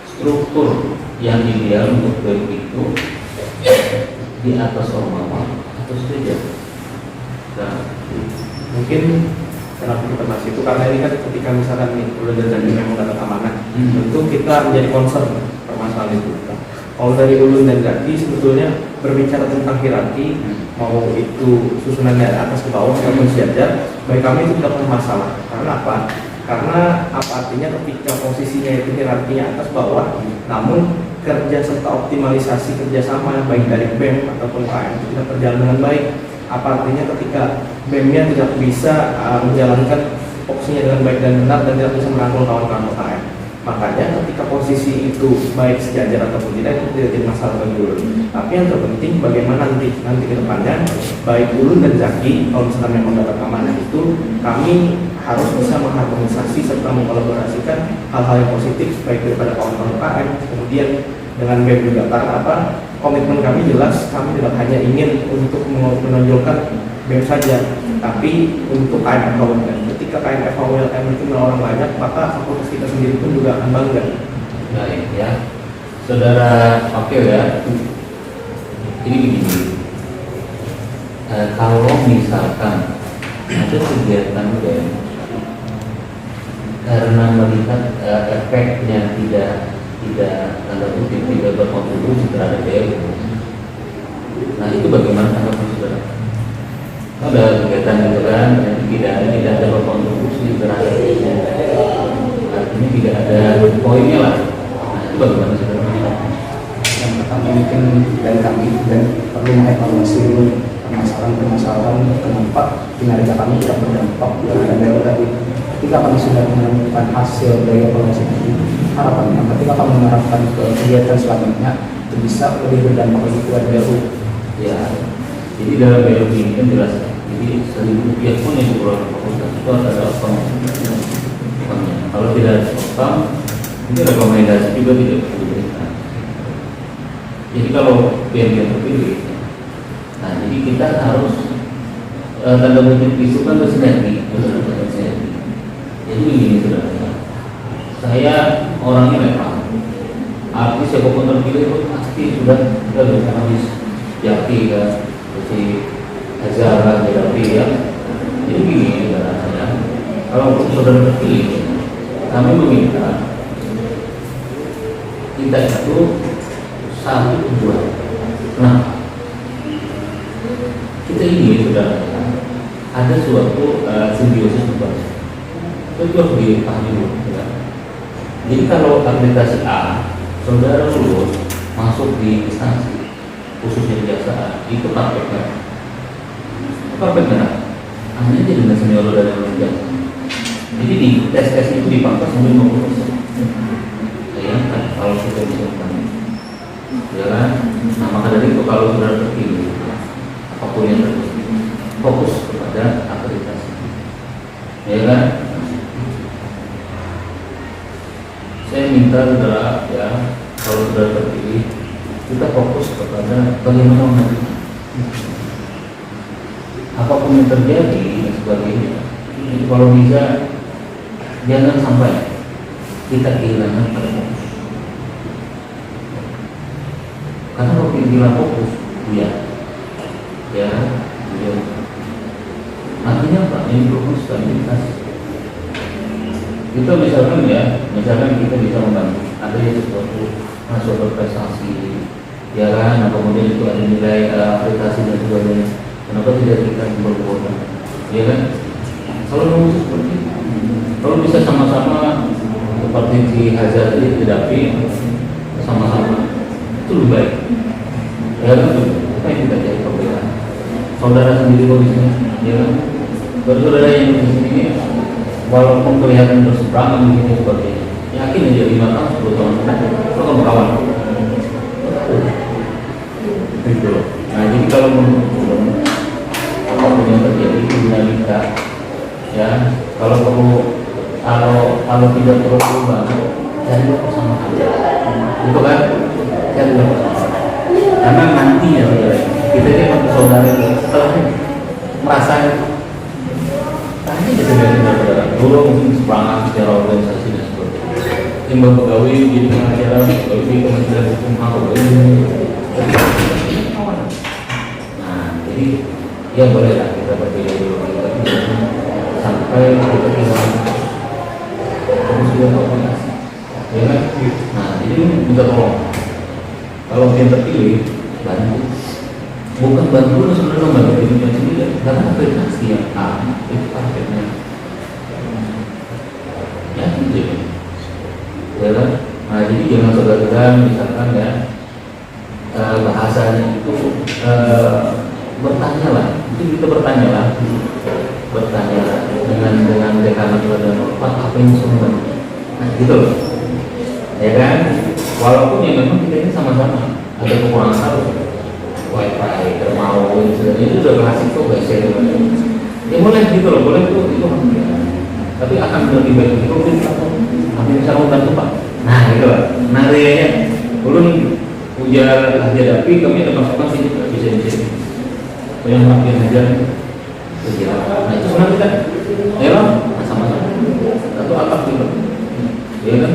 struktur yang ideal untuk BEM itu di atas ormawa atau saja? Nah, Mungkin kenapa kita bahas itu karena ini kan ketika misalkan nih ulun dan Zaki memang dapat amanah, tentu kita menjadi concern permasalahan itu. Kalau dari ulun dan Zaki sebetulnya berbicara tentang hierarki, mau itu susunan dari atas ke bawah ataupun sejajar, bagi kami itu tidak masalah. Karena apa? Karena apa artinya ketika posisinya itu hierarkinya atas bawah, namun kerja serta optimalisasi kerjasama baik dari BEM ataupun KM itu tidak berjalan dengan baik. Apa artinya ketika BEM-nya tidak bisa menjalankan opsinya dengan baik dan benar dan tidak bisa merangkul kawan-kawan KM. Makanya ketika posisi itu baik sejajar ataupun tidak itu tidak jadi masalah bagi ulun. Tapi yang terpenting bagaimana nanti ke depannya baik ulun dan Zaki kalau misalkan memang dapat amanah itu kami harus bisa mengharmonisasi serta mengkolaborasikan hal-hal yang positif baik daripada kawan-kawan KM kemudian dengan BEM juga. Karena apa? Komitmen kami jelas, kami tidak hanya ingin untuk menonjolkan BEM saja, tapi untuk KMF ULM. Ketika KMF ULM itu orang banyak, maka fakultas kita sendiri pun juga akan bangga. baik ya, saudara Pakil ya. Ini begini, kalau misalkan ada kegiatan BEM karena melihat efeknya tidak tanda kutip tidak berkontribusi terhadap BEM, nah itu bagaimana tanggapan saudara? Ada kegiatan gitu kan, tidak ada berkontribusi terhadap BEM, artinya tidak ada poinnya lah. Nah itu bagaimana saudara? Yang pertama mungkin dari kami dan perlu mengevaluasi dulu permasalahan kenapa kinerja kami tidak berdampak terhadap BEM tadi. Ketika kami sudah menemukan hasil dari evaluasi ini, harapannya ketika kami menerapkan ke kegiatan selanjutnya itu bisa lebih berdampak lagi kepada BEM. Ya, jadi dalam BEM ini kan jelas. Jadi Rp1.000 pun yang dikeluarkan fakultas itu adalah outcome. Kalau tidak ada outcome, ini rekomendasi juga tidak perlu diberikan. Jadi kalau BEM yang terpilih, nah jadi kita harus tanda kutip itu kan bersinergi. Jadi begini saudara, saya orangnya netral. Artis siapapun terpilih itu pasti sudah habis Jaki kan, si Azhar Jaki ya. Jadi begini saudara, kalau saudara terpilih, kami meminta kita itu satu tujuan. Nah, kita ini saudara ada suatu simbiosis berbasis. Itu harus dipahami dulu ya. Jadi kalau aplikasi A saudara lulus masuk di instansi khususnya kejaksaan itu perfect kan? Hanya jadi dengan senior dari kejaksaan. Jadi di tes itu dipangkas sampai 50%. Bayangkan kalau kita bisa bertanya, ya kan? Nah maka dari itu kalau saudara terpilih apapun yang terjadi fokus kepada akreditasi, ya kan? Saya minta saudara ya, kalau saudara terpilih kita fokus kepada bagaimana mengajukan apapun yang terjadi dan sebagainya. Jadi kalau bisa jangan sampai kita kehilangan fokus. Karena kalau kita kehilangan fokus, ya, artinya apa? Ini belum stabilitas. Kita misalkan kita bisa membantu ada yang suatu prestasi ya kan, nah, kemudian itu ada nilai aplikasi dan sebagainya, kenapa tidak kita berkuatan ya kan, selalu seperti itu. Kalau bisa sama-sama seperti si Hazard tadi tidak sama-sama itu lebih baik ya kan, apa yang kita cari perbedaan saudara sendiri kondisinya ya kan, bersaudara yang di sini walaupun kelihatan berseberangan begini sebagainya, ya yakin aja 5 tahun 10 tahun lo kan berkawan gitu loh. Nah jadi kalau menurut apapun yang terjadi itu dinamika ya, kalau perlu kalau tidak perlu berubah cari bersama aja gitu kan, cari bersama karena nanti ya kita ini saudara setelah merasa tadi saudara dulu mungkin semangat secara organisasi dan sebagainya timbang pegawai jadi pengacara pegawai di Kementerian Hukum nah jadi ya boleh lah kita berbeda dulu sampai kita kehilangan fungsi dan komunikasi ya kan. Nah jadi minta tolong kalau yang terpilih bantu, bukan bantu sebenarnya membantu dirinya sendiri karena aplikasi yang itu targetnya ya gitu ya kan. Nah jadi jangan saudara misalkan ya bahasanya itu bertanya lah, mungkin kita bertanya lah dengan dekan dan Pak apa yang semua, nah gitu loh ya kan. Walaupun ya memang kita ini sama-sama ada kekurangan satu wifi termau itu udah klasik kok guys ya boleh gitu loh, boleh tuh itu tapi akan lebih baik itu mungkin apa bisa membantu Pak, nah gitu lah. Nah reanya ulun ujar hadapi kami ada masukan sih bisa di sini yang makin aja ujar. Nah itu sebenarnya kita ya loh sama-sama atau apa gitu ya kan,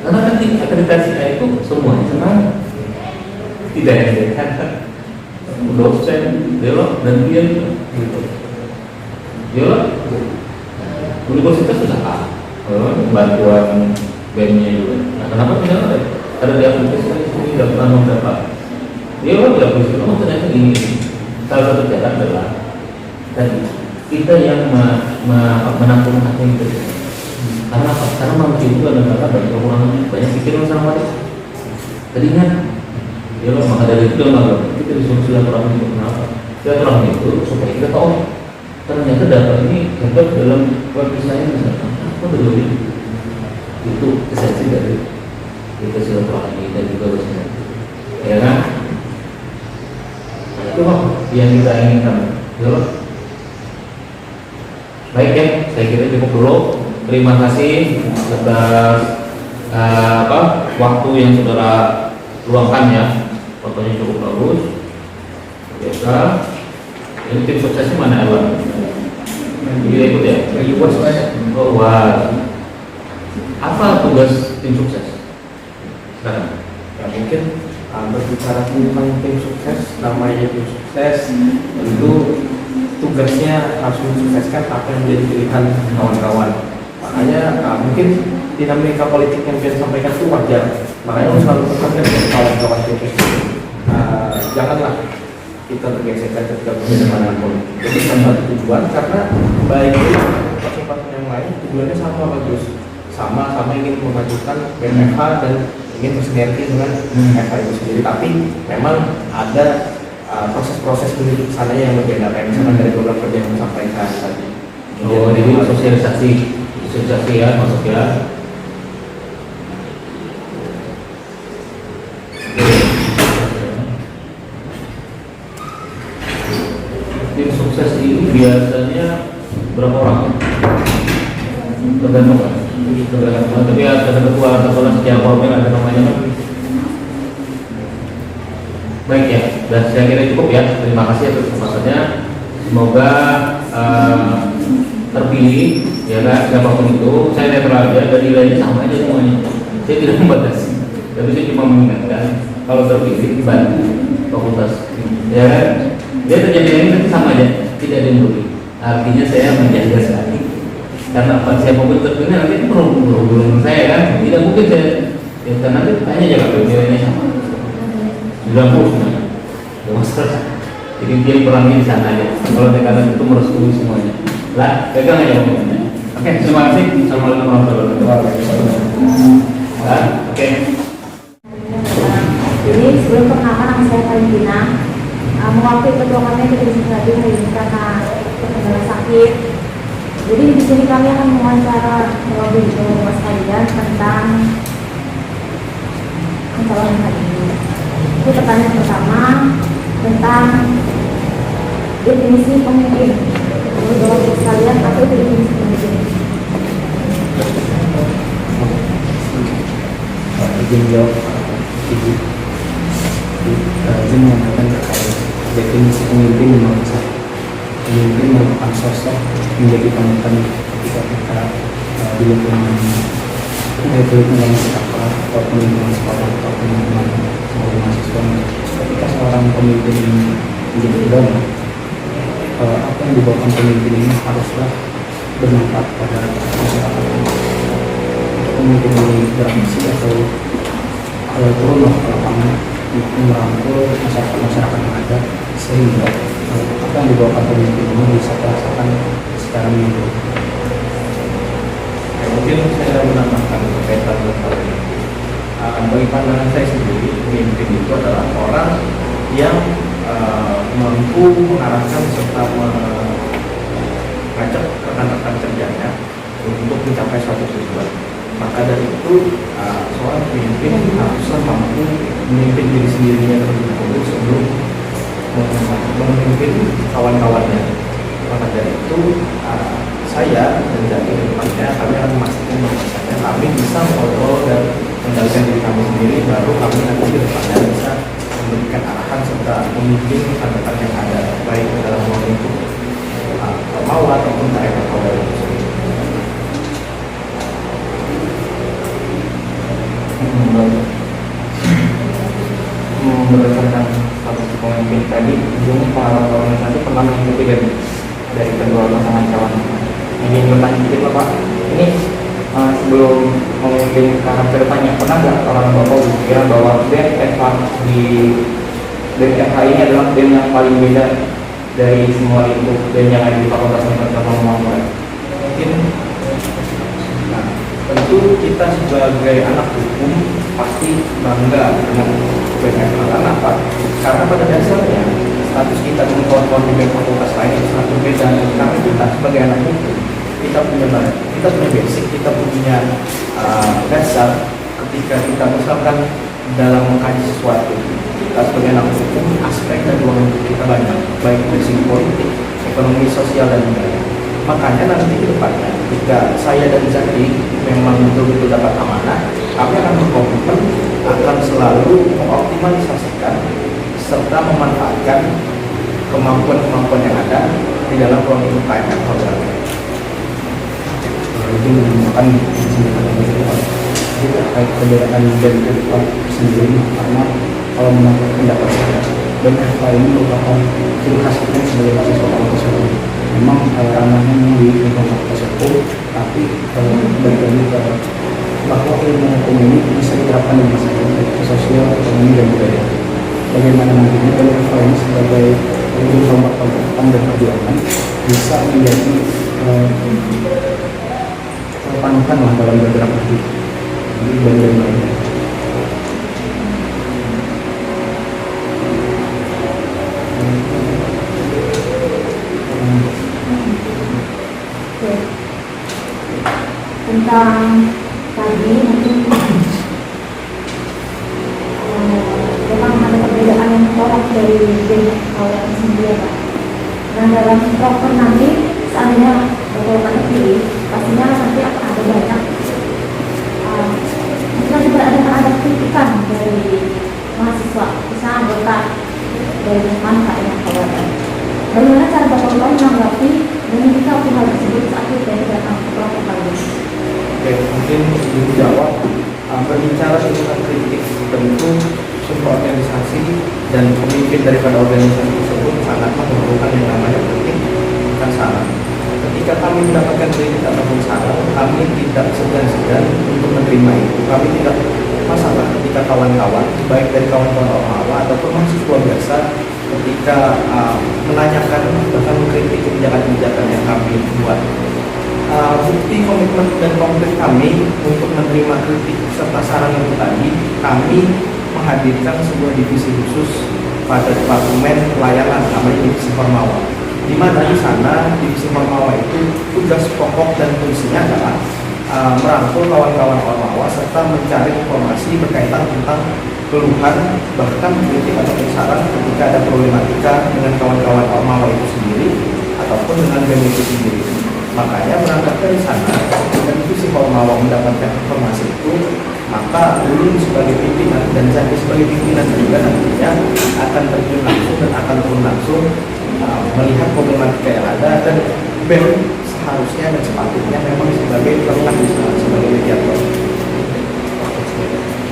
karena nanti akreditasi itu semuanya senang tidak ada dosen belok dan dia gitu belok universitas sudah bantuan BEM-nya juga. Nah kenapa tidak ada? Karena di aplikasi ini tidak pernah mendapat dia tidak bisa ternyata ini salah satu cara adalah tadi kita yang menampung apa yang terjadi. Karena apa? Karena manusia itu adalah banyak kekurangannya, banyak pikiran sama mati. Tadinya ya loh, maka dari itu kita disuruh silaturahmi itu kenapa? Silaturahmi itu supaya kita tahu ternyata data ini hebat dalam website misalkan apa betul itu esensi dari kita silaturahmi dan juga dosen ya kan. Itu yang kita inginkan ya loh. Baik ya, saya kira cukup dulu. Terima kasih atas waktu yang saudara luangkan ya. Fotonya cukup bagus. Biasa. Ini tim suksesnya mana Ewan? Dia ikut ya? Oh wah. Apa tugas tim sukses sekarang? Ya mungkin berbicara tentang tim sukses, namanya tim sukses tentu tugasnya harus mensukseskan apa yang menjadi pilihan kawan-kawan. Makanya mungkin dinamika politik yang saya sampaikan itu wajar. Makanya harus selalu tekankan dengan kawan-kawan tim sukses. Janganlah kita bergesekan ketika berbeda pandangan politik. Jadi satu tujuan karena baik pasien-pasien yang lain tujuannya sama bagus, sama ingin memajukan BMFH dan ingin bersinergi dengan FH itu sendiri. Tapi memang ada proses-proses menuju ke sana yang berbeda, kayak misalkan dari program kerja yang disampaikan tadi. Oh, jadi sosialisasi ya masuk ya. Tim sukses ini biasanya berapa orang? Tergantung kan? Tergantung. Tapi ada ketua atau setiap orang ada namanya kan? Baik ya, dan saya kira cukup ya. Terima kasih atas kesempatannya. Semoga terpilih ya kan, siapapun itu. Saya netral aja, dari nilainya sama aja semuanya. Saya tidak membatasi, tapi saya cuma mengingatkan kalau terpilih dibantu fakultas. Ya kan, dia terjadi ini nanti sama aja, tidak ada yang merugi. Artinya saya menjaga sekali. Karena apa? Siapapun terpilih nanti itu berhubungan saya kan, tidak mungkin saya. Ya, karena nanti tanya aja kalau nilainya sama. 90 semuanya, ada masalah. Jadi dia perangnya di sana aja. Kalau tekanan itu merestui semuanya. Lah, pegang aja ngomongnya. Oke, terima kasih. Assalamualaikum warahmatullahi wabarakatuh. Oke. Jadi sebelum perkenalkan nama saya Valentina, mewakili ketua kami dari Singapura hari ini karena sakit. Jadi di sini kami akan mewawancara Mas kalian tentang pencalonan kali ini. Itu pertanyaan pertama tentang definisi pemimpin. Menurut Bapak sekalian, apa itu definisi pemimpin? Izin jawab Ibu. Izin mengatakan terkait definisi pemimpin menurut saya. Pemimpin merupakan sosok menjadi panutan ketika kita di lingkungan masyarakat atau lingkungan sekolah atau lingkungan mahasiswa. Ketika seorang pemimpin ini menjadi idola, apa yang dibawakan pemimpin ini haruslah bermanfaat pada masyarakat. Pemimpin ini beraksi atau turun ke lapangan untuk merangkul masyarakat yang ada sehingga apa yang dibawakan pemimpin ini bisa terasakan secara menyeluruh. Mungkin saya menambahkan berkaitan dengan hal ini. Bagi pandangan saya sendiri, pemimpin itu adalah orang yang mampu mengarahkan serta mengajak rekan-rekan kerjanya untuk mencapai suatu tujuan. Maka dari itu, seorang pemimpin haruslah mampu memimpin diri sendirinya terlebih dahulu sebelum memimpin kawan-kawannya. Maka dari itu, saya dan Jaki ke depannya kami akan memastikan bahwasanya kami bisa mengontrol dan mengendalikan diri kami sendiri, baru kami nanti ke depannya bisa memberikan arahan serta memimpin rekan-rekan yang ada baik dalam ruang lingkup mau ataupun daerah kawasan itu sendiri. Berdasarkan status pemimpin tadi, Jung para organisasi pernah mengikuti dari kedua pasangan calon. Ingin bertanya sedikit Pak, ini sebelum memimpin tahap kedepannya, pernah nggak orang Bapak berpikir bahwa BEM FH ini adalah BEM yang paling beda dari semua itu BEM yang ada di Fakultas Informasi Muhammadiyah? Mungkin tentu kita sebagai anak hukum pasti bangga dengan BEM karena apa? Karena pada dasarnya status kita dengan kawan-kawan di fakultas lain itu sangat berbeda. Karena kita sebagai anak hukum kita punya basic, kita punya dasar ketika kita misalkan dalam mengkaji sesuatu. Kita sebagai anak hukum aspek dan ruang lingkup kita banyak, baik dari segi politik, ekonomi, sosial dan budaya. Makanya nanti ke depannya ketika saya dan Zaki memang betul-betul dapat amanah, kami akan berkomitmen akan selalu mengoptimalisasikan serta memanfaatkan kemampuan-kemampuan yang ada di dalam ruang lingkup KMF program. Itu merupakan terkait perbedaan dari FH sendiri, karena kalau menurut pendapat saya, dan FH ini merupakan ciri khas kita sebagai mahasiswa fakultas hukum. Memang ranahnya di lingkungan fakultas hukum, tapi balik lagi ke bahwa ilmu hukum ini bisa diterapkan di masyarakat sosial, ekonomi dan budaya. Bagaimana nantinya dari FH ini sebagai ujung tombak pergerakan dan perjuangan bisa menjadi panutan lah dalam bergerak di bagian lainnya. Tentang tadi mungkin memang ada perbedaan yang tolak dari kalian sendiri Pak. Nah dalam proker nanti seandainya Bapak pilih, pastinya nanti akan ada banyak nanti ada kritikan dari mahasiswa, misalnya anggota dari mana yang kawasan. Bagaimana cara Bapak menanggapi dan menyikapi hal tersebut saat kita datang ke proker kali ini? Oke, mungkin dijawab. Berbicara tentang kritik, tentu sebuah organisasi dan pemimpin daripada organisasi tersebut sangat memerlukan yang namanya kritik, bukan saran. Ketika kami mendapatkan kritik ataupun saran, kami tidak segan-segan untuk menerima itu. Kami tidak masalah ketika kawan-kawan, baik dari kawan-kawan awal ataupun mahasiswa biasa, ketika menanyakan bahkan mengkritik kebijakan-kebijakan yang kami buat. Bukti komitmen dan konkret kami untuk menerima kritik serta saran itu tadi, kami menghadirkan sebuah divisi khusus pada Departemen Pelayanan namanya divisi Formawa. di mana di sana divisi Ormawa itu tugas pokok dan fungsinya adalah merangkul kawan-kawan Ormawa serta mencari informasi berkaitan tentang keluhan, bahkan kritik ataupun saran ketika ada problematika dengan kawan-kawan Ormawa itu sendiri ataupun dengan BEM itu sendiri. Makanya berangkat dari sana, ketika divisi Ormawa mendapatkan informasi itu, maka Ulun sebagai pimpinan dan Zaki sebagai pimpinan juga nantinya akan terjun langsung dan akan turun langsung melihat problematika yang ada, dan BEM seharusnya dan sepatutnya memang sebagai pelengkap sebagai mediator.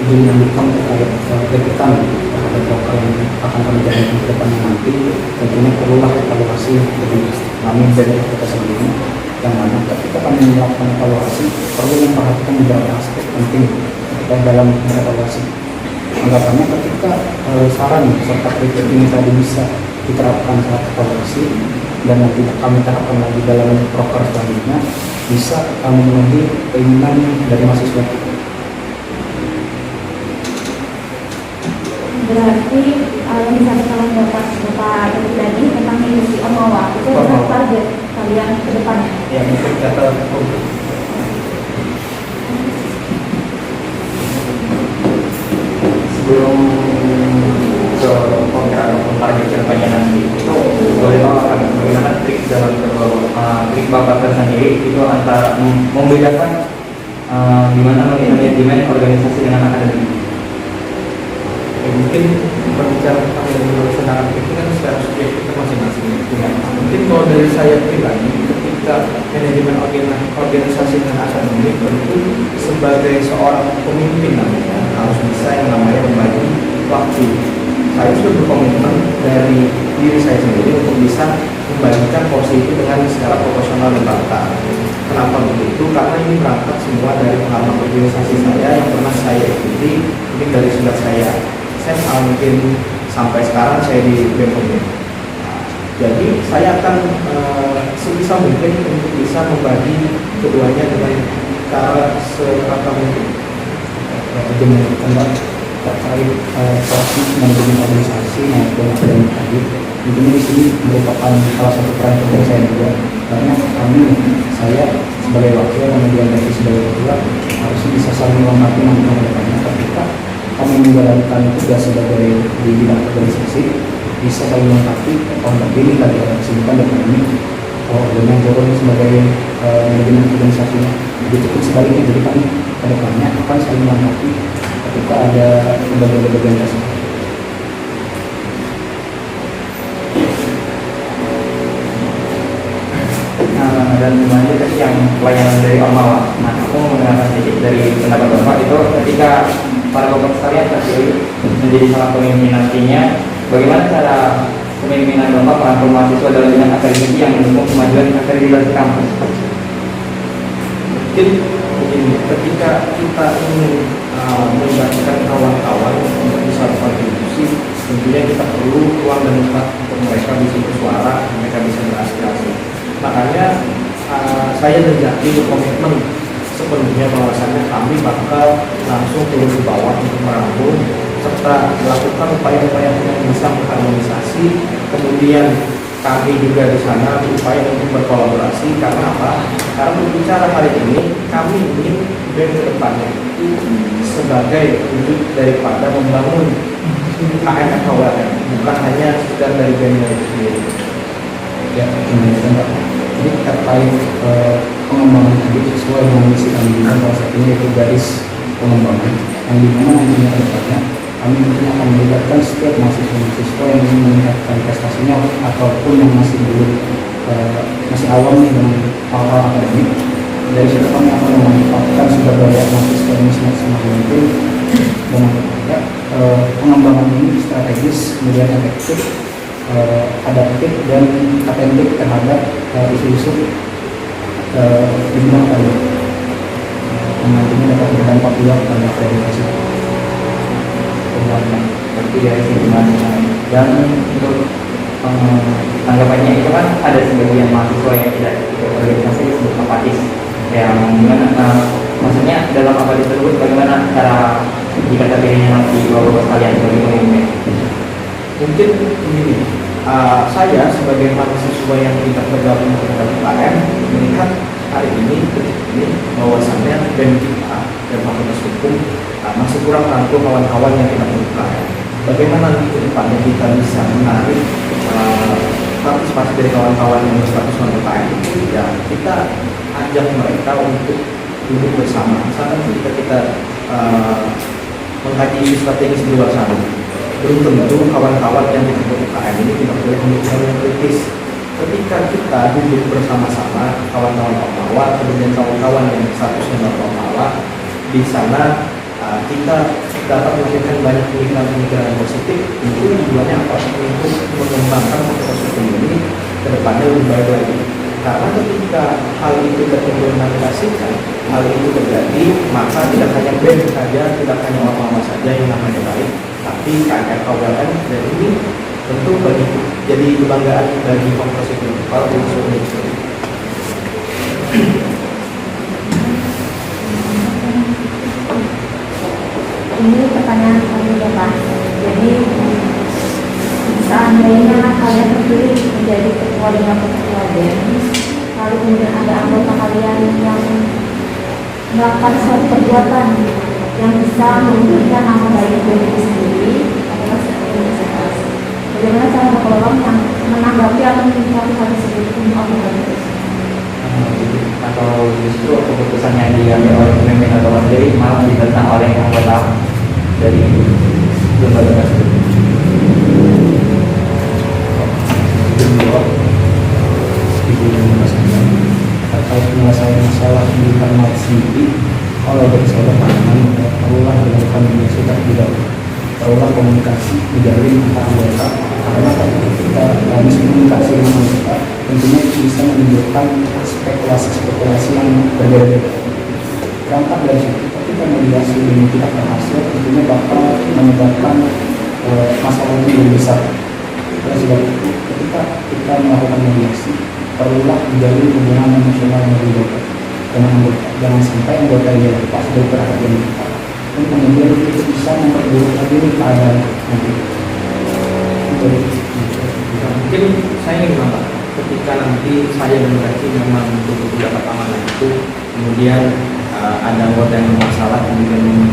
Izin melanjutkan terkait kritikan terhadap proker yang akan kami jalankan ke depannya nanti, tentunya perlulah evaluasi dari kami dari kita sendiri, yang mana ketika kami melakukan evaluasi perlu memperhatikan beberapa aspek penting ketika dalam evaluasi. Anggapannya ketika saran serta kritik ini tadi bisa diterapkan saat evaluasi dan nanti kami terapkan lagi dalam proker selanjutnya, bisa memenuhi keinginan dari mahasiswa. Berarti yang disampaikan Bapak tadi tentang divisi Ormawa itu adalah target kalian ke depannya. Ya, mungkin kata sebelum ke program target kedepannya nanti itu boleh Bapak bagaimana trik dalam trik Bapak tersendiri itu antara membedakan gimana manajemen organisasi dengan akademik. mungkin berbicara tentang manajemen sedangkan itu kan secara subjektif masing-masing. Mungkin kalau dari saya pribadi, ketika manajemen organisasi dan akademik tentu sebagai seorang pemimpin namanya harus bisa yang namanya membagi waktu. Saya sudah berkomitmen dari diri saya sendiri untuk bisa membagikan porsi itu dengan secara proporsional dan merata. Kenapa begitu? Karena ini berangkat semua dari pengalaman organisasi saya yang pernah saya ikuti, mungkin dari sejak saya SMA mungkin sampai sekarang saya di BEM. Jadi saya akan sebisa mungkin untuk bisa membagi keduanya dengan cara serata mungkin. Terkait proses manajemen organisasi maupun akademik tadi, tentunya di sini merupakan salah satu peran penting saya juga, karena saya sebagai wakil kemudian dari sebagai ketua harus bisa saling melengkapi nanti ke depannya. Ketika kami menjalankan tugas sebagai di bidang organisasi, bisa saling melengkapi. Kalau ini lagi ada kesibukan dan ini dengan turun sebagai manajemen organisasinya, begitu pun sebaliknya. Jadi kami ke depannya akan saling melengkapi ketika ada bagian-bagian tersebut. Dan selanjutnya tadi yang pelayanan dari Ormawa. Nah, aku mendengarkan sedikit dari pendapat Bapak itu ketika para Bapak sekalian terpilih menjadi salah pemimpin nantinya, bagaimana cara kepemimpinan Bapak merangkul mahasiswa dalam bidang akademik yang mendukung kemajuan akreditasi kampus? Mungkin begini, ketika kita ingin melibatkan kawan-kawan untuk bisa berkontribusi, tentunya kita perlu ruang dan tempat untuk mereka bisa bersuara, mereka bisa beraspirasi. Makanya saya dan Zaki berkomitmen sepenuhnya bahwasannya kami bakal langsung turun ke bawah untuk merangkul serta melakukan upaya-upaya yang bisa mengharmonisasi. Kemudian kami juga di sana berupaya untuk berkolaborasi. Karena apa? Karena berbicara hari ini kami ingin BEM ke depannya itu sebagai wujud daripada membangun KMFHWM, bukan hanya sekedar dari BEM itu sendiri. Ya, jadi terkait pengembangan tadi sesuai dengan misi kami juga, salah satunya itu garis pengembangan yang dimana nantinya ke depannya kami mungkin akan melibatkan setiap mahasiswa yang ingin meningkatkan prestasinya ataupun yang masih belum masih awam nih dengan hal-hal akademik. Dari situ kami akan memanfaatkan sumber daya mahasiswa ini semaksimal mungkin dan juga pengembangan ini strategis, kemudian efektif, adaptif dan atentif terhadap isu-isu di bidang tadi yang nantinya dapat berdampak juga pada akreditasi. Berarti dari sisi masing-masing. Dan untuk tanggapannya itu kan ada sebagian mahasiswa yang tidak ikut organisasi disebut apatis, yang gimana maksudnya dalam apatis tersebut bagaimana cara jika terpilihnya nanti bapak sekalian sebagai pemimpin? Mungkin begini, saya sebagai mahasiswa yang tidak bergabung dengan UKM melihat hari ini detik ini bahwasannya BEM kita dan Fakultas Hukum masih kurang rangkul kawan-kawan yang tidak ber-UKM. Bagaimana nanti ke depannya kita bisa menarik partisipasi dari kawan-kawan yang berstatus non-UKM itu, ya kita ajak mereka untuk duduk bersama. Misalkan ketika kita mengkaji isu strategis di luar sana, belum tentu kawan-kawan yang di UKM ini tidak boleh memikirkan yang kritis. Ketika kita duduk bersama-sama kawan-kawan Ormawa, kemudian kawan-kawan yang statusnya non Ormawa, di sana kita dapat melakukan banyak pemikiran-pemikiran yang positif. Itu tujuannya apa? Untuk mengembangkan Fakultas Hukum ini ke depannya lebih baik lagi. Karena ketika hal itu terjadi, hal itu terjadi, maka tidak hanya BEM saja, tidak hanya Ormawa saja yang namanya baik, tapi KMFKWLN dan ini tentu jadi kebanggaan bagi Fakultas Hukum kalau di seluruh Indonesia. Ini pertanyaan kami ya Pak. Jadi seandainya kalian terpilih menjadi ketua dan wakil ketua BEM, lalu kemudian ada anggota kalian yang melakukan suatu perbuatan yang bisa merugikan nama baik BEM itu sendiri adalah sebuah universitas. Bagaimana cara berkelompok yang menanggapi atau menyikapi hal tersebut untuk organisasi? Atau justru keputusan yang diambil oleh pemimpin atau menteri malah ditentang oleh anggota dari lembaga tersebut. Terkait penyelesaian masalah pendidikan sendiri, kalau dari saya pandangan perulah dilakukan komunikasi tidak perulah komunikasi menjalin antar anggota, karena ketika habis komunikasi dengan anggota tentunya bisa menimbulkan spekulasi yang berbeda-beda. Berangkat dari situ, ketika mediasi ini tidak berhasil, tentunya bakal menyebabkan masalah ini lebih besar. Oleh sebab itu, ketika kita melakukan mediasi, perlulah menjalin hubungan emosional yang lebih baik dengan anggota. Jangan sampai anggota ini lepas dari perhatian kita, dan kemudian itu bisa memperburuk lagi keadaan nanti. Mungkin saya ingin menambah, ketika nanti saya dan Zaki memang untuk mendapat amanah itu, kemudian ada anggota yang bermasalah, kemudian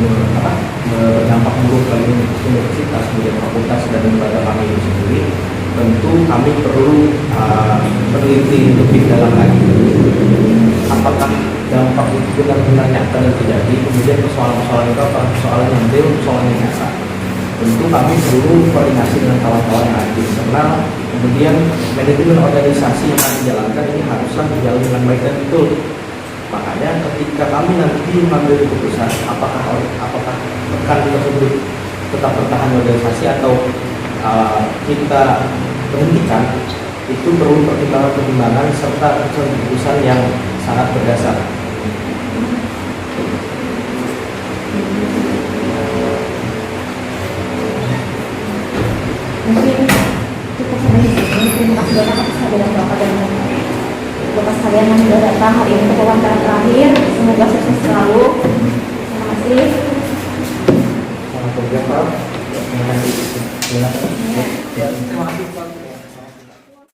berdampak buruk bagi universitas, kemudian fakultas dan lembaga kami itu sendiri, tentu kami perlu meneliti lebih dalam lagi apakah dampak itu benar-benar nyata dan terjadi, kemudian persoalan-persoalan itu apa, persoalan yang real, persoalan yang nyata. Tentu kami perlu koordinasi dengan kawan-kawan yang ada di internal, kemudian manajemen organisasi yang akan dijalankan ini haruslah berjalan dengan baik dan betul. Makanya ketika kami nanti mengambil keputusan apakah rekan tersebut tetap bertahan di organisasi atau kita berhentikan, itu perlu pertimbangan-pertimbangan serta keputusan yang sangat berdasar. Mungkin cukup sampai di sini. Terima kasih banyak atas kehadiran Bapak dan Bapak sekalian yang sudah datang hari ini untuk wawancara terakhir. Semoga sukses selalu.